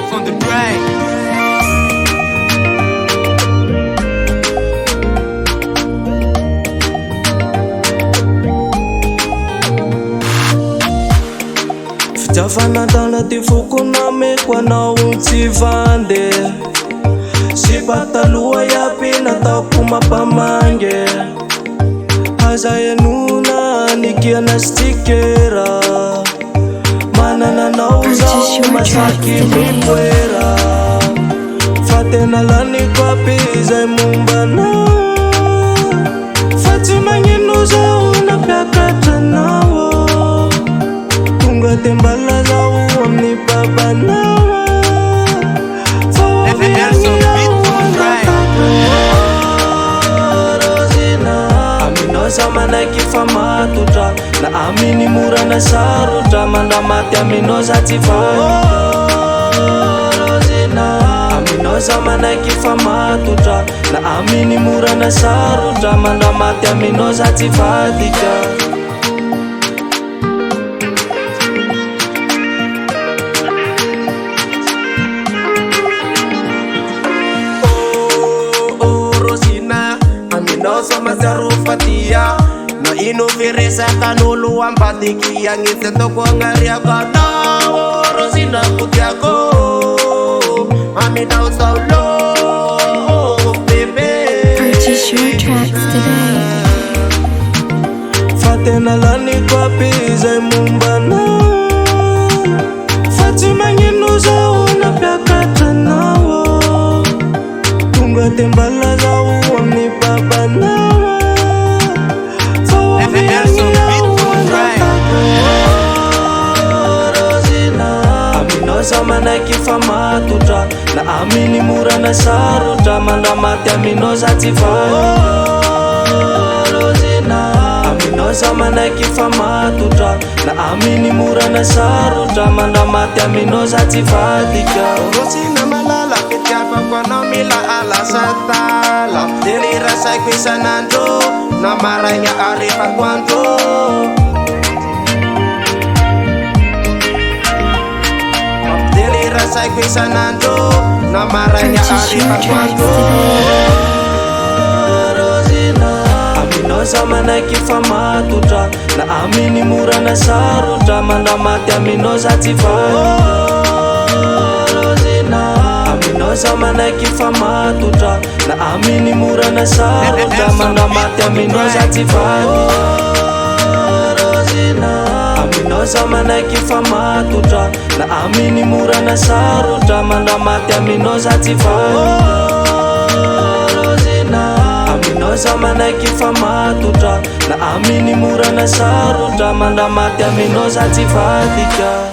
Beats on the track. Jafanatana ty fokona meko anao tsy vande sy pataloha iaby nataoko mampamange aza enona nikiana stikera manana anao zao masaky mipoera fa tena laniko aby zay mombanao fa tsy magnino zao napiakatranao tonga tembala zao amin'ny babanao Samanaiky fa matotra na aminy morana sarotra mandamaty aminao za tsy farozina aminao samanaiky fa matotra na aminy morana sarotra mandamaty aminao za tsy vadika Masaru fatia na ino viresa kanulu ambadiki yang itu toko ngaria kana Rosina kutiako mami now so low baby purchase your tracks today fatena lani kwa pizza mumbana Fatima ngino zao na pyakatra nao tunga tembala zao amni baba nao Samanaiky fa matotra na aminy morana sarotra mandamaty aminao za tsy farozina aminao samanaiky fa matotra na aminy morana sarotra mandamaty aminao za tsy vadika Rosina malala fitiavako anao mila alasatala delira saiko isanandro na maraigna arefako andro Saiko isanandro na maranya arifako Rosina aminao samanaiky fa matotra na aminy morana sarotra mandamaty aminao za tsy farozina aminao samanaiky fa matotra na aminy morana sarotra mandamaty aminao za tsy farozina aminao samanaiky fa matotra na aminy morana sarotra mandamaty aminao za tsy farozina aminao samanaiky fa matotra na aminy morana sarotra mandamaty aminao za tsy vadika